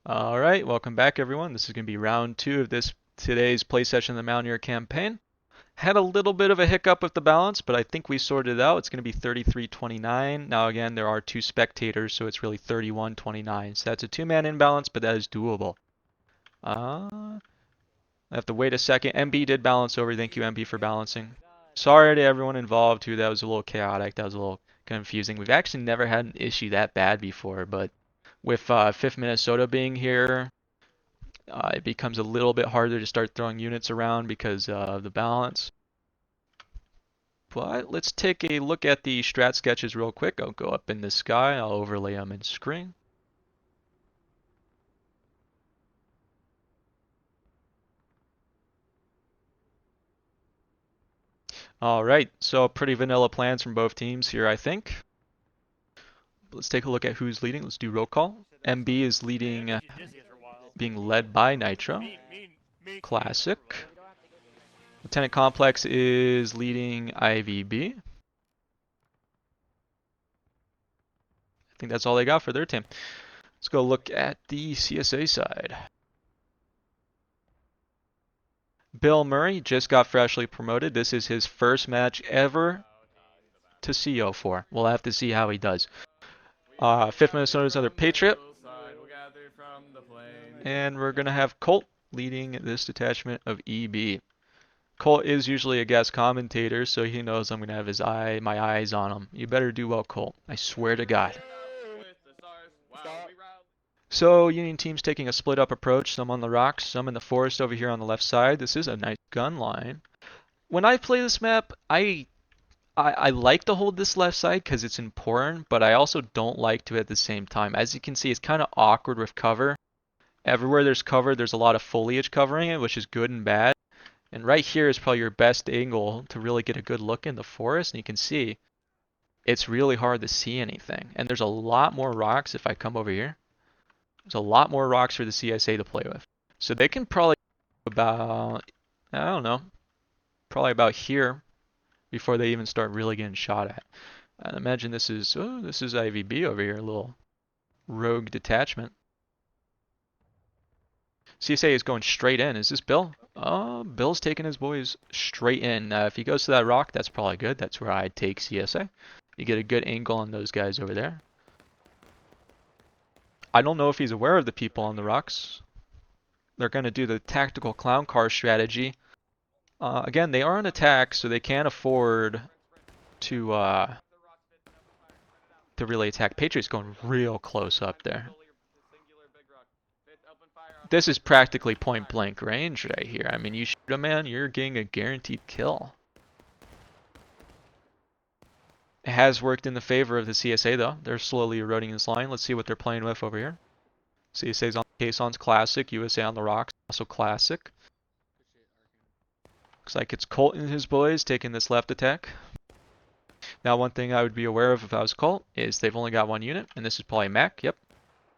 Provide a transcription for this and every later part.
All right, welcome back, everyone. This is going to be round two of today's play session of the Mountaineer campaign. Had a little bit of a hiccup with the balance, but I think we sorted it out. It's going to be 33-29. Now, again, there are two spectators, so it's really 31-29. So that's a two-man imbalance, but that is doable. I have to wait a second. MB did balance over. Thank you, MB, for balancing. Sorry to everyone involved, too. That was a little chaotic. That was a little confusing. We've actually never had an issue that bad before, but with 5th Minnesota being here, it becomes a little bit harder to start throwing units around because of the balance. But let's take a look at the strat sketches real quick. I'll go up in the sky. I'll overlay them in screen. All right, so pretty vanilla plans from both teams here, I think. Let's take a look at who's leading. Let's do roll call. MB is leading, being led by Nitro. Classic. Lieutenant Complex is leading IVB. I think that's all they got for their team. Let's go look at the CSA side. Bill Murray just got freshly promoted. This is his first match ever to CO4. We'll have to see how he does. 5th Minnesota's another Patriot. And we're going to have Colt leading this detachment of EB. Colt is usually a guest commentator, so he knows I'm going to have my eyes on him. You better do well, Colt. I swear to God. So Union team's taking a split up approach, some on the rocks, some in the forest over here on the left side. This is a nice gun line. When I play this map, I like to hold this left side because it's important, but I also don't like to at the same time. As you can see, it's kind of awkward with cover. Everywhere there's cover, there's a lot of foliage covering it, which is good and bad. And right here is probably your best angle to really get a good look in the forest, and you can see it's really hard to see anything. And there's a lot more rocks if I come over here. There's a lot more rocks for the CSA to play with. So they can probably about, I don't know, probably about here before they even start really getting shot at. And imagine this is IVB over here, a little rogue detachment. CSA is going straight in. Is this Bill? Oh, Bill's taking his boys straight in. If he goes to that rock, that's probably good. That's where I'd take CSA. You get a good angle on those guys over there. I don't know if he's aware of the people on the rocks. They're going to do the tactical clown car strategy. Again, they are on attack, so they can't afford to really attack. Patriot's going real close up there. This is practically point blank range right here. I mean, you shoot a man, you're getting a guaranteed kill. It has worked in the favor of the CSA though. They're slowly eroding this line. Let's see what they're playing with over here. CSA's on Caisson's classic, USA on the rocks, also classic. Looks like it's Colt and his boys taking this left attack. Now one thing I would be aware of if I was Colt is they've only got one unit, and this is probably Mac, yep.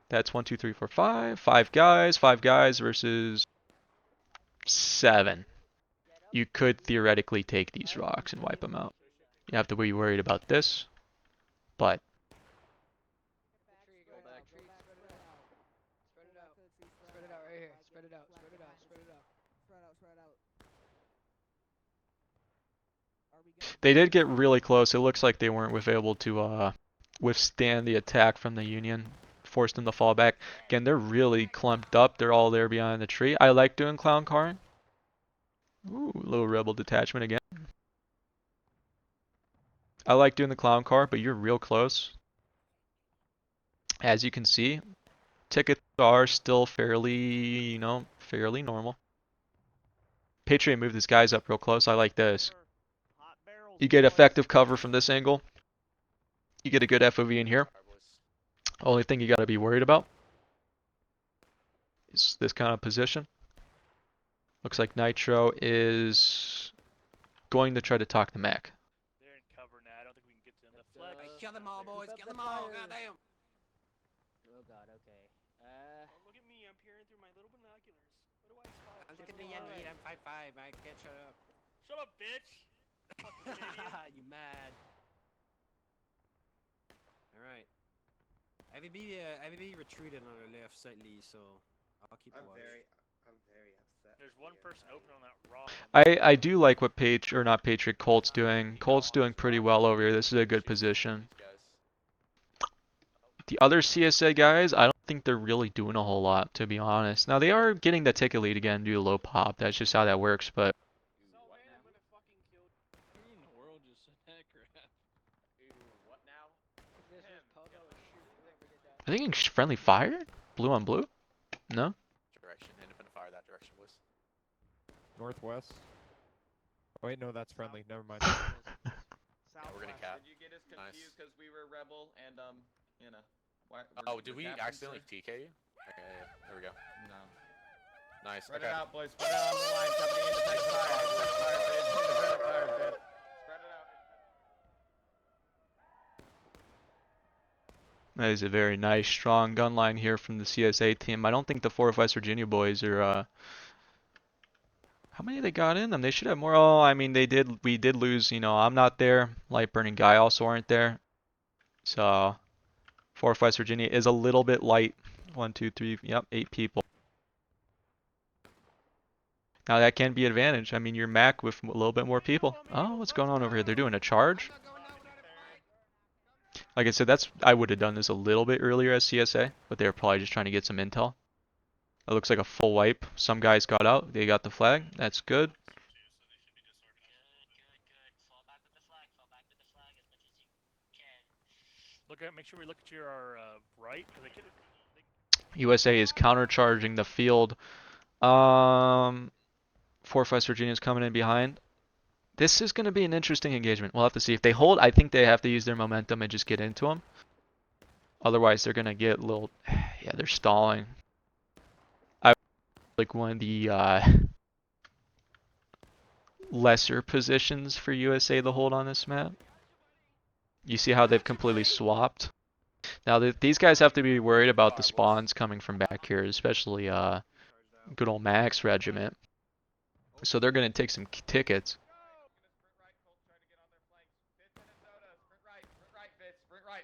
That's 1, 2, 3, 4, 5. 5 guys versus 7. You could theoretically take these rocks and wipe them out. You have to be worried about this, but they did get really close. It looks like they weren't able to withstand the attack from the Union. Forced them to fall back. Again, they're really clumped up. They're all there behind the tree. I like doing clown carring. Ooh, little rebel detachment again. I like doing the clown car, but you're real close. As you can see, tickets are still fairly, fairly normal. Patriot moved his guys up real close. I like this. You get effective cover from this angle. You get a good FOV in here. Only thing you got to be worried about is this kind of position. Looks like Nitro is going to try to talk the Mac. They're in cover now. I don't think we can get to them. The flex. Kill them all, boys. Kill them all. Goddamn. Oh god, okay. Look at me. I'm peering through my little binoculars. What do I spot? Look at the enemy. I'm 5'5". I can't shut up. Shut up, bitch. You mad. Alright. Everybody retreated on our left slightly, so I'll keep I'm watch. I'm very upset. There's one here. person open on that rock. I do like what not Patriot, Colt's doing. Colt's doing pretty well over here. This is a good position. The other CSA guys, I don't think they're really doing a whole lot, to be honest. Now they are getting the ticket lead again due to low pop. That's just how that works. But Who in the world just said that crap? What now? This was Pogo or shoot whoever did that. I think friendly fire, blue on blue. No. Direction, independent fire that direction, boys. Northwest. Oh, wait, no, that's friendly. Never mind. Yeah, we're gonna cap. Did you get us Nice. confused because we were rebel and you know? Oh, did we accidentally TK you? Okay, yeah, there we go. No. Nice. Spread Okay. it out, boys. Spread it out on the line. Company independent fire. Fire bid. Independent fire bid. Spread it out. That is a very nice, strong gun line here from the CSA team. I don't think the 4 of West Virginia boys are. How many they got in them? They should have more. Oh, I mean, they did. We did lose. You know, I'm not there. Light Burning Guy also aren't there. So, 4 of West Virginia is a little bit light. 1, 2, 3. Yep, 8 people. Now that can be an advantage. I mean, you're Mac with a little bit more people. Oh, what's going on over here? They're doing a charge. Like I said, I would have done this a little bit earlier as CSA, but they were probably just trying to get some intel. It looks like a full wipe. Some guys got out. They got the flag. That's good. Make sure we look to your right, because they could. USA is countercharging the field. 4 West Virginia is coming in behind. This is going to be an interesting engagement. We'll have to see if they hold. I think they have to use their momentum and just get into them. Otherwise, they're going to get a little. Yeah, they're stalling. I like one of the lesser positions for USA to hold on this map. You see how they've completely swapped. Now these guys have to be worried about the spawns coming from back here, especially good old Max Regiment. So they're going to take some tickets.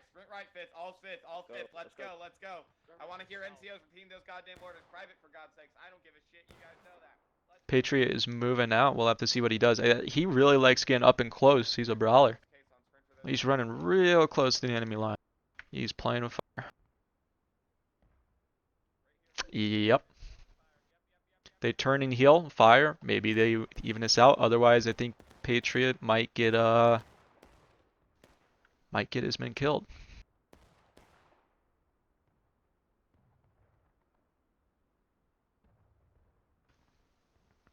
Sprint right, Fitz. All Fitz. Let's go. I want to hear NCOs repeating those goddamn orders. Private, for God's sakes. I don't give a shit. You guys know that. Patriot is moving out. We'll have to see what he does. He really likes getting up and close. He's a brawler. He's running real close to the enemy line. He's playing with fire. Yep. They turn and heal, fire. Maybe they even us out. Otherwise, I think Patriot might get his men killed.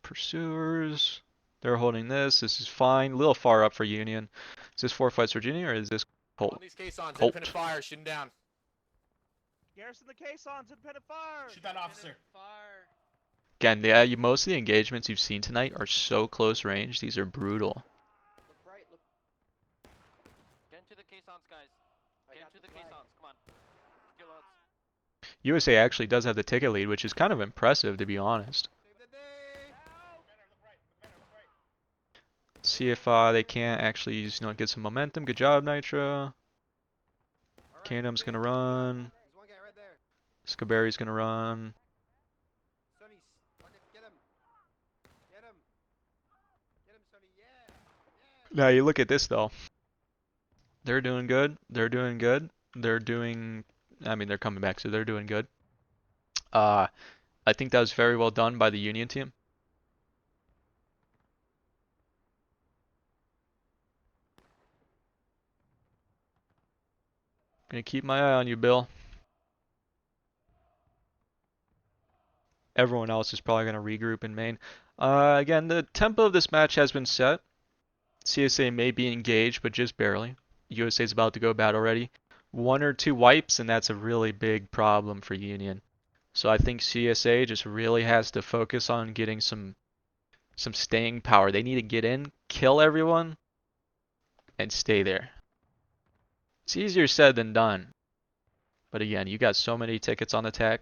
Pursuers. They're holding this. This is fine. A little far up for Union. Is this 4 West Virginia or is this Colt? On these caissons, Colt. independent fire, shooting down. Garrison the caissons, independent fire. Shoot that officer. Fire. Again, yeah, most of the engagements you've seen tonight are so close range. These are brutal. Look right, look. Get into the caissons, guys. Get into the caissons, come on. Kill us. USA actually does have the ticket lead, which is kind of impressive, to be honest. See if they can't actually get some momentum. Good job, Nitro. Kingdom's gonna run. There's one guy right there. Scaberry's gonna run. Sonny, get him. Get him. Get him, Sonny. Yeah. Now you look at this though. They're doing good. They're doing good. I mean, they're coming back, so they're doing good. I think that was very well done by the Union team. Gonna keep my eye on you, Bill. Everyone else is probably gonna regroup in main. Again, the tempo of this match has been set. CSA may be engaged, but just barely. USA is about to go battle ready. 1 or 2 wipes, and that's a really big problem for Union. So I think CSA just really has to focus on getting some staying power. They need to get in, kill everyone, and stay there. It's easier said than done. But again, you got so many tickets on attack.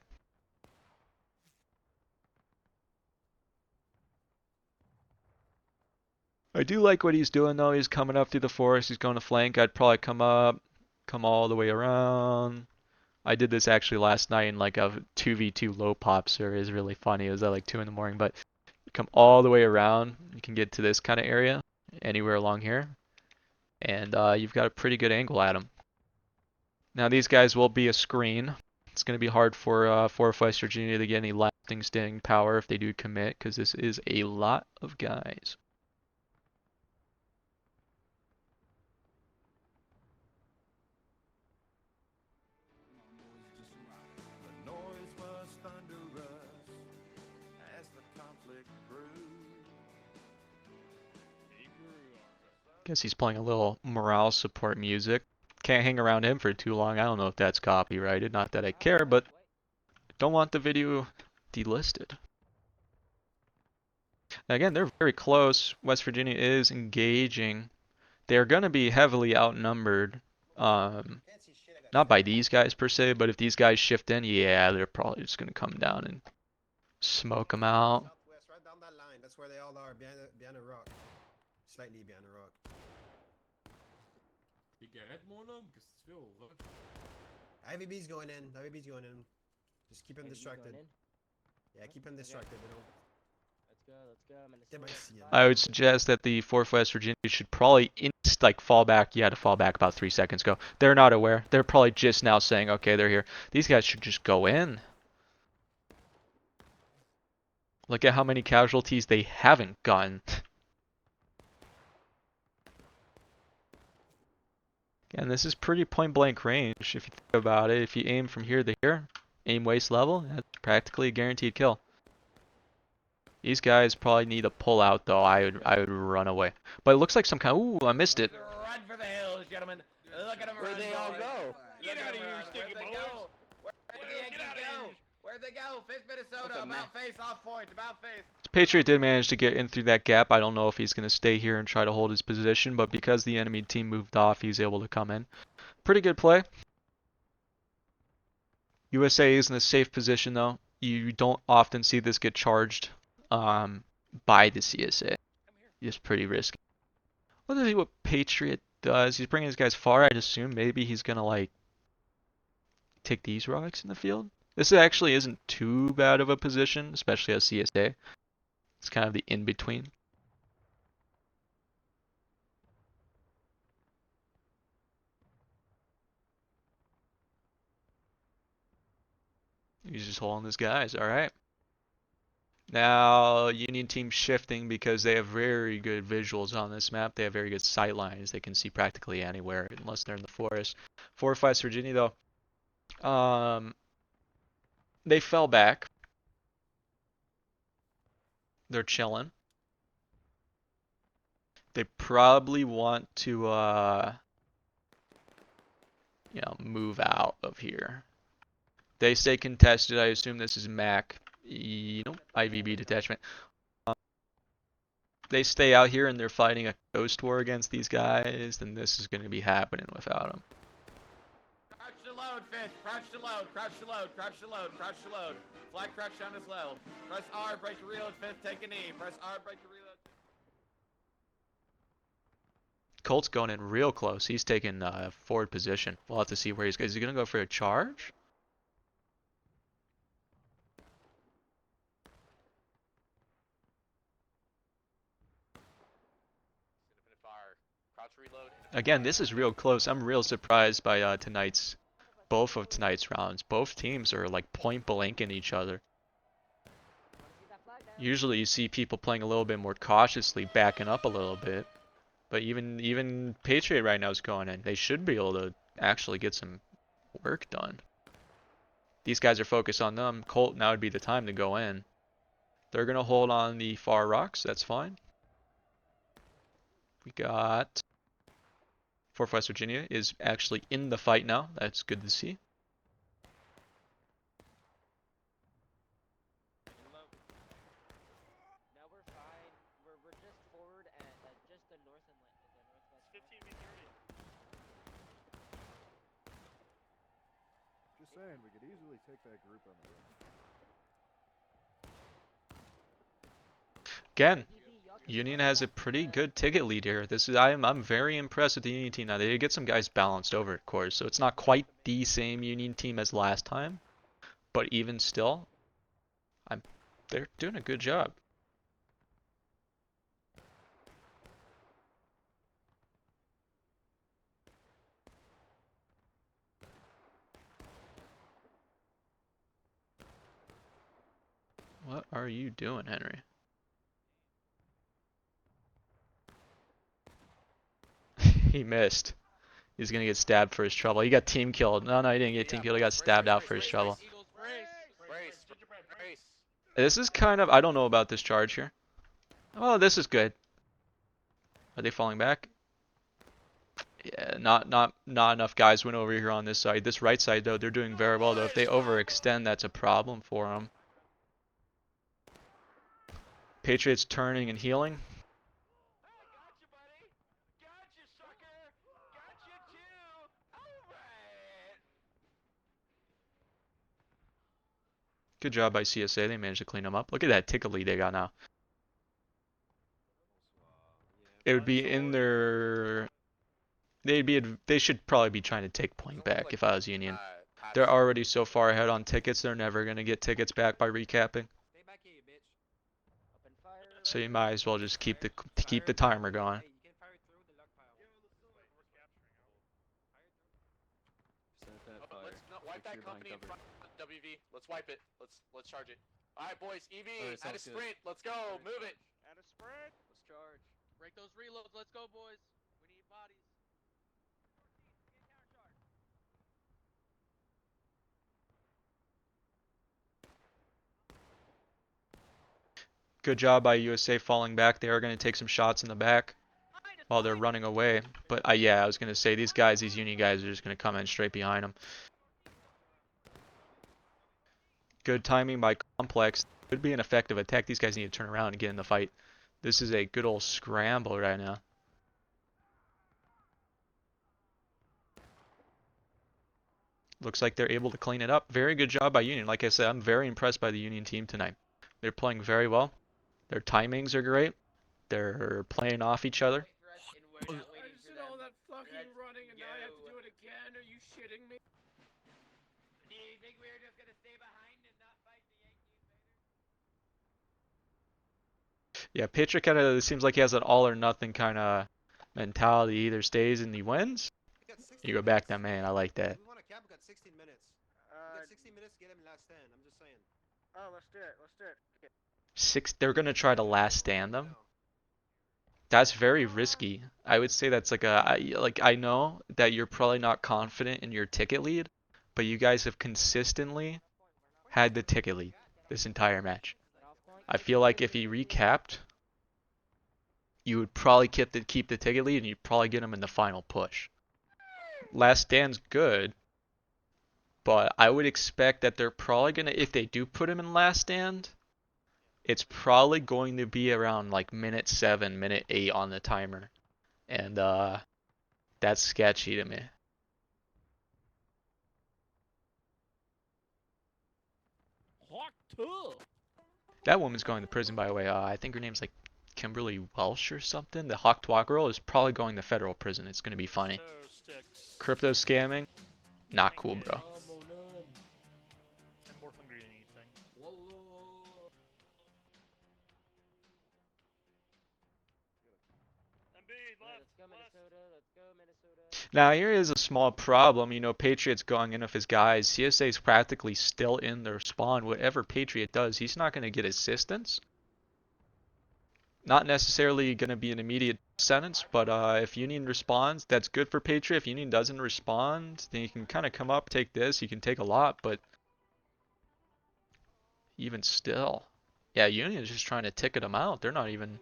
I do like what he's doing though. He's coming up through the forest. He's going to flank. I'd probably come up, come all the way around, I did this actually last night in like a 2v2 low pop server. It's really funny. It was at like 2 in the morning, but you come all the way around. You can get to this kind of area, anywhere along here, and you've got a pretty good angle at them. Now these guys will be a screen. It's going to be hard for 4th West Virginia to get any lasting staying power if they do commit, because this is a lot of guys. Guess he's playing a little morale support music. Can't hang around him for too long. I don't know if that's copyrighted. Not that I care, but don't want the video delisted. Again, they're very close. West Virginia is engaging. They're going to be heavily outnumbered. Not by these guys per se, but if these guys shift in, yeah, they're probably just going to come down and smoke them out. Southwest, right down that line. That's where they all are, behind a rock. Slightly behind a rock. IVB's going in. IVB's going in. Just keep him distracted. Yeah, keep him distracted. They don't... Let's go. They might see him. I would suggest that the 4th West Virginia should probably fall back. You had to fall back about 3 seconds ago. They're not aware. They're probably just now saying, okay, they're here. These guys should just go in. Look at how many casualties they haven't gotten. And this is pretty point blank range if you think about it. If you aim from here to here, aim waist level, that's practically a guaranteed kill. These guys probably need a pull out though. I would run away. But it looks like some kind of, ooh, I missed it. Run for the hills, gentlemen. Look at them Where'd run, they all boys. go? Get out of here, Where'd sticky they balls. go? Where'd the Yankees go? Where'd they go? Fifth Minnesota, about face, off point, about face. Patriot did manage to get in through that gap. I don't know if he's going to stay here and try to hold his position, but because the enemy team moved off, he's able to come in. Pretty good play. USA is in a safe position though. You don't often see this get charged by the CSA. It's pretty risky. Let's see what Patriot does. He's bringing his guys far. I'd assume maybe he's going to like take these rocks in the field. This actually isn't too bad of a position, especially as CSA. It's kind of the in-between. He's just holding his guys, alright. Now, Union team shifting because they have very good visuals on this map. They have very good sight lines. They can see practically anywhere unless they're in the forest. 4th West Virginia though, they fell back. They're chilling. They probably want to, move out of here. They stay contested. I assume this is MAC. IVB detachment. They stay out here and they're fighting a ghost war against these guys, then this is going to be happening without them. Crouch to load, Fifth. Crouch to load, crouch to load, crouch to load, crouch to load. Flag crouch down is low. Press R, break to reload, Fifth, take a knee. Press R, break to reload. Colt's going in real close. He's taking forward position. We'll have to see where he's going. Is he going to go for a charge? Again, this is real close. I'm real surprised by both of tonight's rounds. Both teams are like point blank in each other. Usually you see people playing a little bit more cautiously, backing up a little bit. But even Patriot right now is going in. They should be able to actually get some work done. These guys are focused on them. Colt, now would be the time to go in. They're going to hold on the far rocks. That's fine. We got 4th West Virginia is actually in the fight now. That's good to see. Now we're fine. We're just forward at just the north and the northwest. 15 meter radius. Just saying, we could easily take that group on the run. Again, Union has a pretty good ticket lead here. I'm very impressed with the Union team now. They did get some guys balanced over, of course, so it's not quite the same Union team as last time, but even still, I'm they're doing a good job. What are you doing, Henry? He missed. He's gonna get stabbed for his trouble. He got team killed. No, he didn't get team killed. He got stabbed out for his trouble. Brace. This is kind of, I don't know about this charge here. Oh, this is good. Are they falling back? Yeah, not enough guys went over here on this side. This right side though, they're doing very well though. If they overextend, that's a problem for them. Patriots turning and healing. Gotcha, buddy. Gotcha, sucker. Gotcha too. All right. Good job by CSA. They managed to clean them up. Look at that ticket lead they got now. It would be in their. They should probably be trying to take point back if I was Union. They're already so far ahead on tickets. They're never gonna get tickets back by recapping. Stay back here, you bitch. Open fire. So you might as well just keep the timer going. Hey, you can fire through the log pile. Let's not wipe that company in front. WV. Let's wipe it. Let's charge it. All right, boys. EV at a sprint. Let's go. Move it. At a spread. Let's charge. Break those reloads. Let's go, boys. We need bodies. Good job by USA falling back. They are going to take some shots in the back while they're running away. But yeah, I was going to say these Union guys are just going to come in straight behind them. Good timing by Complex. Could be an effective attack. These guys need to turn around and get in the fight. This is a good old scramble right now. Looks like they're able to clean it up. Very good job by Union. Like I said, I'm very impressed by the Union team tonight. They're playing very well. Their timings are great. They're playing off each other. I just did all that fucking running and now I have to do it again. Are you shitting me? Do you think we're just gonna stay behind and not fight the Yankee invaders? Yeah, Patriot kind of seems like he has an all or nothing kind of mentality. He either stays and he wins. We got 16 You go back minutes. that man. I like that. We want to cap. We got 16 minutes. We got 16 minutes to get him last stand. I'm just saying. Oh, let's do it. Let's do it. Okay. They're gonna try to last stand them. That's very risky. I would say that's like I know that you're probably not confident in your ticket lead, but you guys have consistently had the ticket lead this entire match. I feel like if he recapped, you would probably keep the ticket lead and you'd probably get him in the final push. Last stand's good, but I would expect that they're probably gonna, if they do put him in last stand, it's probably going to be around like minute 7, minute 8 on the timer. And that's sketchy to me. Hawk 2. That woman's going to prison, by the way. I think her name's like Kimberly Welsh or something. The Hawk Twa girl is probably going to federal prison. It's going to be funny. So sticks. Crypto scamming, not cool, bro. I'm more hungry than anything. Let's go, Minnesota. Let's go, Minnesota. Now here is a small problem. You know, Patriot's going in with his guys. CSA's practically still in their spawn. Whatever Patriot does, he's not going to get assistance. Not necessarily going to be an immediate sentence, but if Union responds, that's good for Patriot. If Union doesn't respond, then you can kind of come up, take this. You can take a lot, but even still, yeah, Union's just trying to ticket them out. They're not even.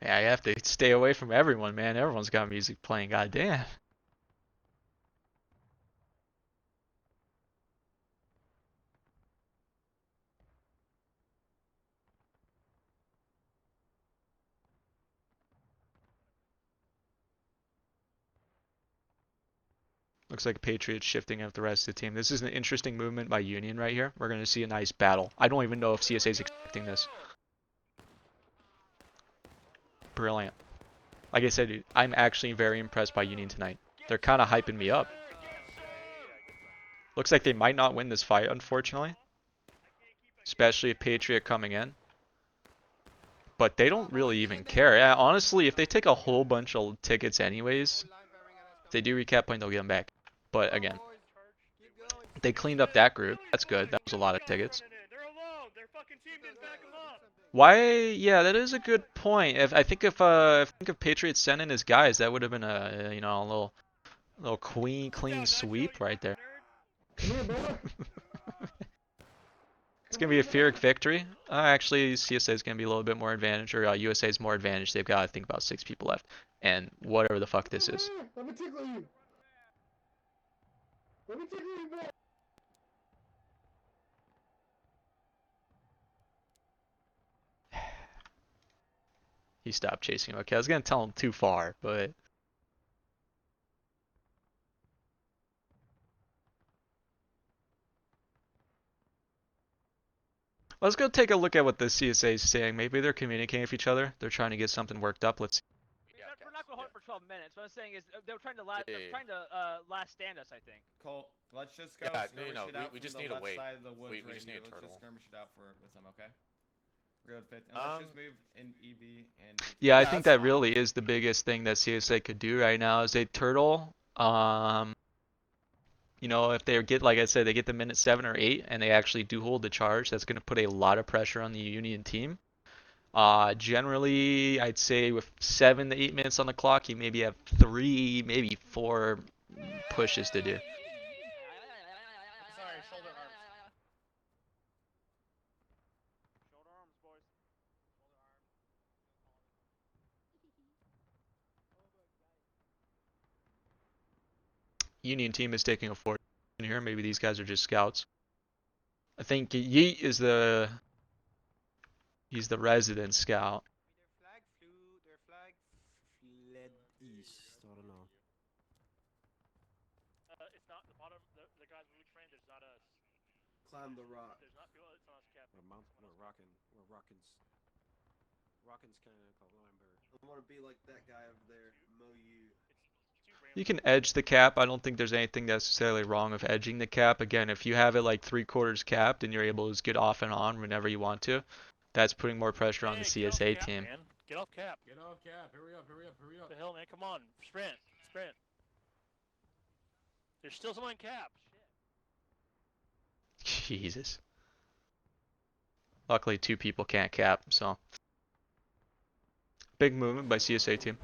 Yeah, you have to stay away from everyone, man. Everyone's got music playing. Goddamn. Looks like Patriots shifting out the rest of the team. This is an interesting movement by Union right here. We're going to see a nice battle. I don't even know if CSA is expecting this. Brilliant. Like I said, dude, I'm actually very impressed by Union tonight. They're kind of hyping me up. Looks like they might not win this fight, unfortunately. Especially a Patriot coming in. But they don't really even care. Yeah, honestly, if they take a whole bunch of tickets anyways, if they do recap point, they'll get them back. But again, they cleaned up that group. That's good. That was a lot of tickets. Why? Yeah, that is a good point. If Patriots sent in his guys, that would have been a a little clean sweep right there. It's gonna be a Pyrrhic victory. Actually, CSA is gonna be a little bit more advantage, or USA is more advantage. They've got, I think, about 6 people left, and whatever the fuck this is. Let me tickle you. Let me tickle you, bro. He stopped chasing him. Okay, I was gonna tell him too far, but let's go take a look at what the CSA is saying. Maybe they're communicating with each other. They're trying to get something worked up. Let's see. We're not going to hold it for 12 minutes. What I'm saying is they were trying to last stand us, I think. Colt, let's just go skirmish it out we from just the need to left wait. side of the woods We right just here. need a Let's turtle. just skirmish it out with them, okay? Real fit. And let's just move in EV and... Yeah, I think that really is the biggest thing that CSA could do right now is a turtle. If they get, like I said, they get the minute 7 or 8 and they actually do hold the charge, that's going to put a lot of pressure on the Union team. Generally, I'd say with 7 to 8 minutes on the clock, you maybe have 3, maybe 4 pushes to do. Sorry, shoulder arms. Shoulder arms, boys. Union team is taking a fort in here. Maybe these guys are just scouts. I think Yeet is he's the resident scout. Their flag fled east. I don't know. It's not the bottom. The guys with frame. There's not us. Climb the rock. There's not. It's not us, Cap. We're rocking. Rocking's kind of climber. I want to be like that guy over there. Mow you. You can edge the cap. I don't think there's anything necessarily wrong with edging the cap. Again, if you have it like 3/4 capped and you're able to just get off and on whenever you want to, that's putting more pressure on the CSA team. Man. Get off cap. Get off cap. Hurry up. What the hell, man? Come on. Sprint. There's still someone in cap. Jesus. Luckily, 2 people can't cap, so. Big movement by CSA team.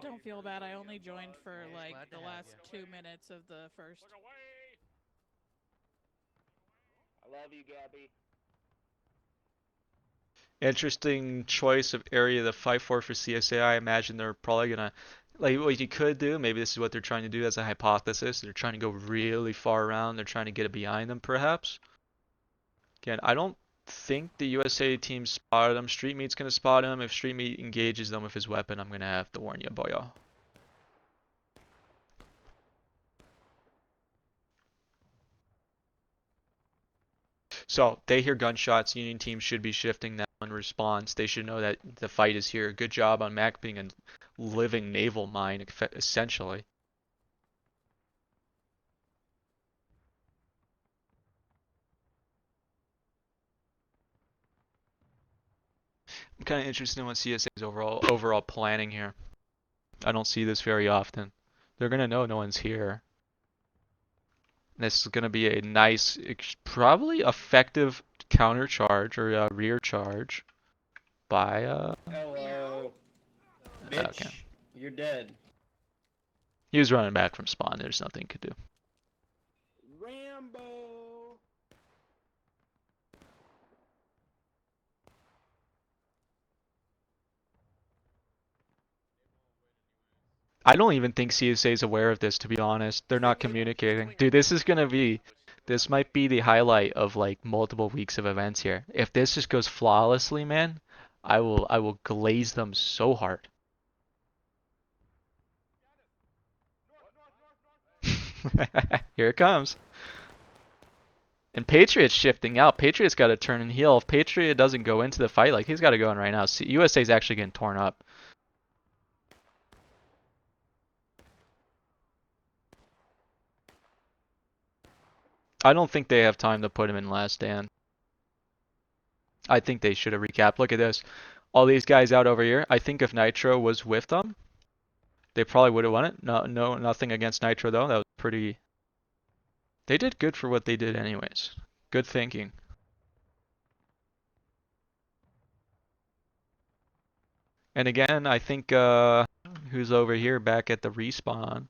Don't feel bad. I only joined for like the last 2 minutes of the first. I love you, Gabby. Interesting choice of area to fight for CSA. I imagine they're probably gonna, like, what you could do, maybe this is what they're trying to do as a hypothesis. They're trying to go really far around. They're trying to get it behind them, perhaps. Again, I don't think the USA team spotted him. Street Meat's gonna spot him. If Street Meat engages them with his weapon, I'm gonna have to warn you, boyo. So they hear gunshots. Union team should be shifting now in response. They should know that the fight is here. Good job on Mac being a living naval mine, essentially. I'm kind of interested in what CSA's overall planning here. I don't see this very often. They're gonna know no one's here. This is gonna be a nice, probably effective counter charge or a rear charge by Hello. Bitch. Okay. You're dead. He was running back from spawn. There's nothing he could do. Rambo. I don't even think CSA is aware of this, to be honest. They're not communicating. Dude, this might be the highlight of like multiple weeks of events here. If this just goes flawlessly, man, I will glaze them so hard. Here it comes. And Patriot's shifting out. Patriot's got to turn and heal. If Patriot doesn't go into the fight, like he's got to go in right now. USA's actually getting torn up. I don't think they have time to put him in last stand. I think they should have recapped. Look at this. All these guys out over here. I think if Nitro was with them, they probably would have won it. No, nothing against Nitro though. That was pretty. They did good for what they did anyways. Good thinking. And again, I think who's over here back at the respawn?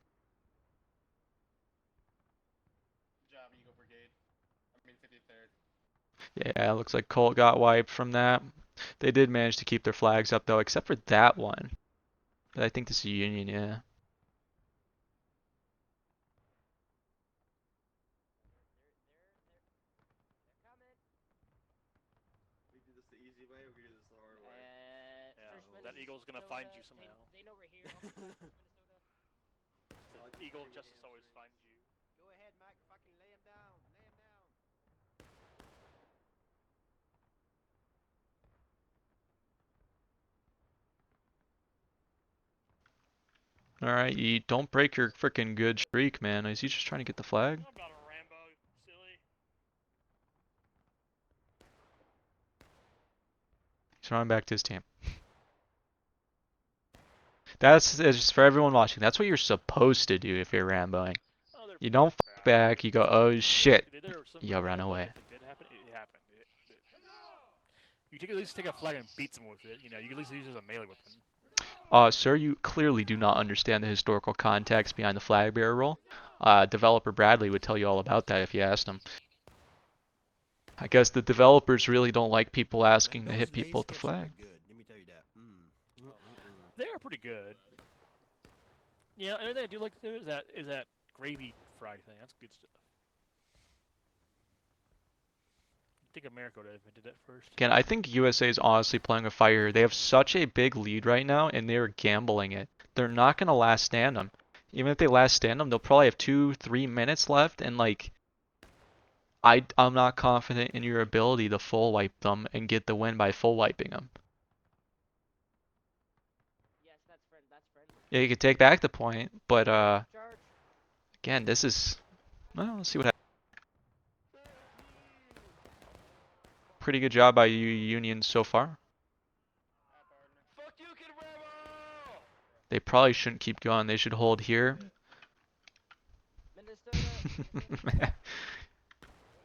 Yeah, looks like Colt got wiped from that. They did manage to keep their flags up though, except for that one. But I think this is Union, yeah. We do this the easy way, or we do this the hard way? Yeah, that eagle's gonna find you somehow. The eagle just always finds you. Go ahead, Mac. Fucking lay him down. Lay him down. Alright, you don't break your freaking good streak, man. Is he just trying to get the flag? I'm not a Rambo, silly. He's running back to his team. That's just for everyone watching. That's what you're supposed to do if you're Ramboing. Oh, You don't f back, you go, oh shit. You run away. It happened. It happened. You can at least take a flag and beat someone with it. You know, you can at least use it as a melee weapon. Sir, you clearly do not understand the historical context behind the flag bearer role. Developer Bradley would tell you all about that if you asked him. I guess the developers really don't like people asking to hit people with the flag. Let me tell you that. They are pretty good. Yeah, and they do like is that gravy fry thing. That's good stuff. I think America would have did that first. Again, I think USA is honestly playing a fire. They have such a big lead right now, and they're gambling it. They're not going to last stand them. Even if they last stand them, they'll probably have 2-3 minutes left, and like, I'm not confident in your ability to full wipe them and get the win by full wiping them. Yes, that's friendly. Yeah, you could take back the point, but again, this is, well, let's see what happens. Pretty good job by you Union so far. Fuck you, Kid Rambo! They probably shouldn't keep going. They should hold here.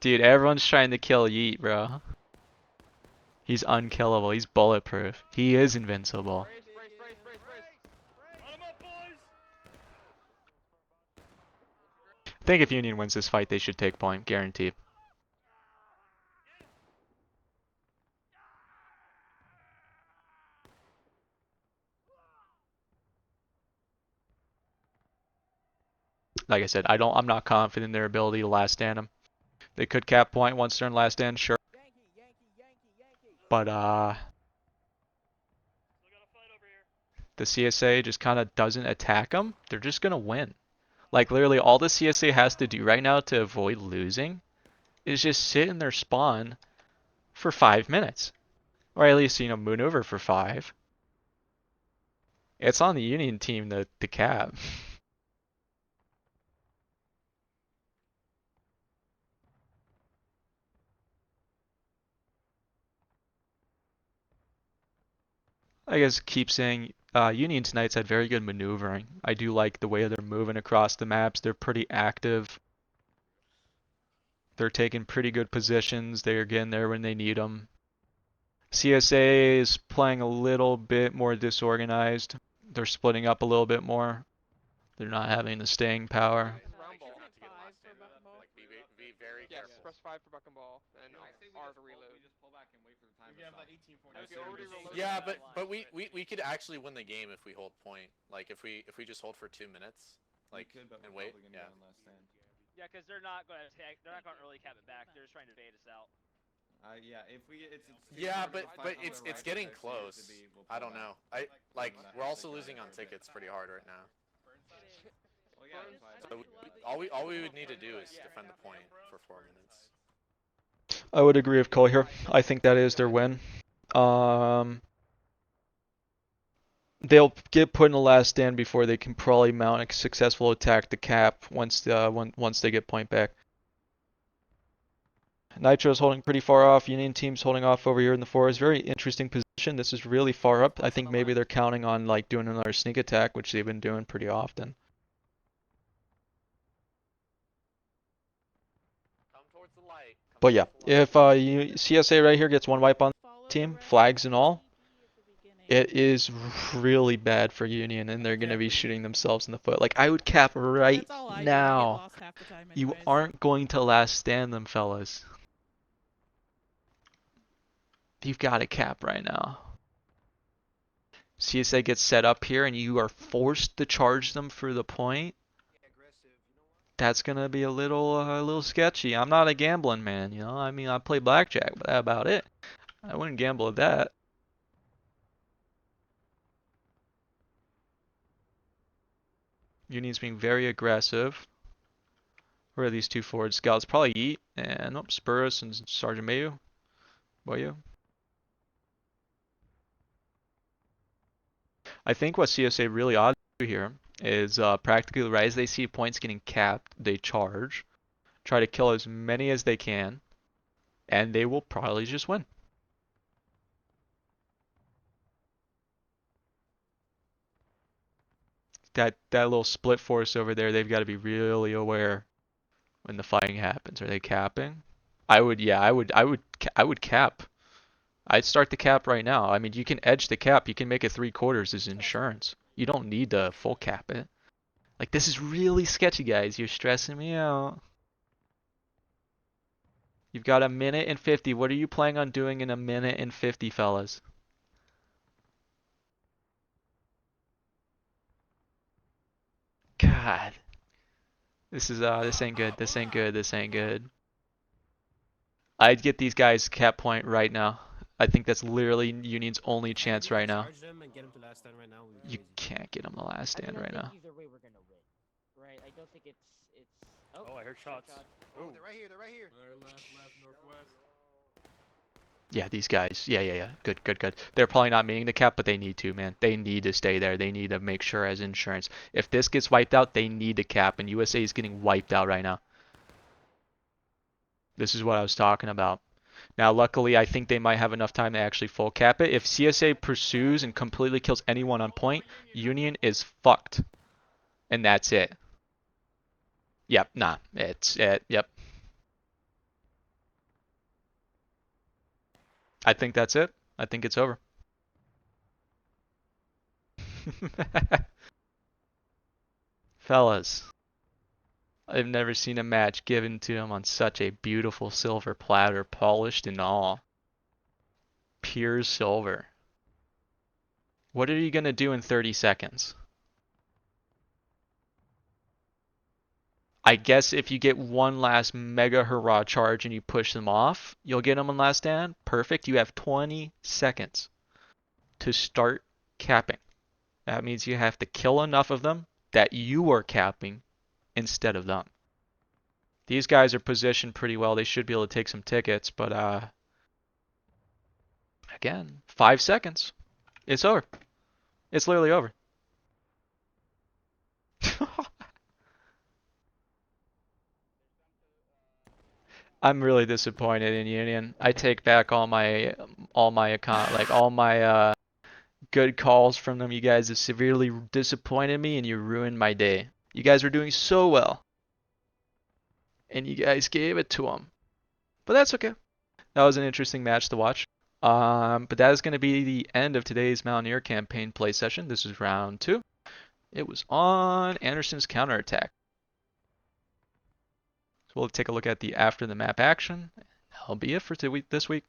Dude, everyone's trying to kill Yeet, bro. He's unkillable. He's bulletproof. He is invincible. I think if Union wins this fight, they should take point. Guaranteed. Like I said, I'm not confident in their ability to last stand them. They could cap point once they're in last stand, sure. But the CSA just kind of doesn't attack them. They're just gonna win. Like literally, all the CSA has to do right now to avoid losing is just sit in their spawn for 5 minutes, or at least maneuver for 5. It's on the Union team to cap. I guess keep saying Union tonight's had very good maneuvering. I do like the way they're moving across the maps. They're pretty active. They're taking pretty good positions. They're getting there when they need them. CSA is playing a little bit more disorganized. They're splitting up a little bit more. They're not having the staying power. Yes, press 5 for buck and ball, and R to reload. Yeah, but we could actually win the game if we hold point. Like if we just hold for 2 minutes, like and wait. Yeah. Yeah, because they're not going to attack. They're not going to early cap it back. They're just trying to bait us out. Yeah, if we it's Yeah, but it's getting close. I don't know. We're also losing on tickets pretty hard right now. So all we would need to do is defend the point for 4 minutes. I would agree with Cole here. I think that is their win. They'll get put in the last stand before they can probably mount a successful attack to cap once they get point back. Nitro's holding pretty far off. Union team's holding off over here in the forest. Very interesting position. This is really far up. I think maybe they're counting on like doing another sneak attack, which they've been doing pretty often. Come towards the light. But yeah, if CSA right here gets one wipe on the team, flags and all, it is really bad for Union, and they're going to be shooting themselves in the foot. Like, I would cap right now. You aren't going to last stand them, fellas. You've got to cap right now. CSA gets set up here, and you are forced to charge them for the point. That's gonna be a little sketchy. I'm not a gambling man, you know. I mean, I play blackjack, but that's about it. I wouldn't gamble at that. Union's being very aggressive. Where are these two forward scouts? Probably Eat and Spurus and Sergeant Mayu. Boyu. I think what CSA really ought to do here is practically right as they see points getting capped, they charge, try to kill as many as they can, and they will probably just win. That little split force over there, they've got to be really aware when the fighting happens. Are they capping? I would cap. I'd start the cap right now. I mean, you can edge the cap. You can make it 3/4 as insurance. You don't need to full cap it. Like, this is really sketchy, guys. You're stressing me out. You've got a minute and 50. What are you planning on doing in a minute and 50, fellas? God. This ain't good. This ain't good. This ain't good. I'd get these guys cap point right now. I think that's literally Union's only chance right now. You can't get them the last stand right now. Either way, we're gonna win. Right? I don't think it's. Oh, I heard shots. Oh, they're right here. They're right here. Left, northwest. Yeah, these guys. Yeah. Good. They're probably not meaning to cap, but they need to, man. They need to stay there. They need to make sure as insurance. If this gets wiped out, they need to cap, and USA is getting wiped out right now. This is what I was talking about. Now, luckily, I think they might have enough time to actually full cap it. If CSA pursues and completely kills anyone on point, Union is fucked. And that's it. Yep, nah. Yep. I think that's it. I think it's over. Fellas, I've never seen a match given to him on such a beautiful silver platter, polished and all. Pure silver. What are you going to do in 30 seconds? I guess if you get one last mega hurrah charge and you push them off, you'll get them on last stand. Perfect. You have 20 seconds to start capping. That means you have to kill enough of them that you are capping instead of them. These guys are positioned pretty well. They should be able to take some tickets, but again, 5 seconds. It's over. It's literally over. I'm really disappointed in Union. I take back all my good calls from them. You guys have severely disappointed me and you ruined my day. You guys were doing so well. And you guys gave it to them. But that's okay. That was an interesting match to watch. But that is going to be the end of today's Mountaineer campaign play session. This is round 2. It was on Anderson's counterattack. So we'll take a look at the after the map action. That'll be it for this week.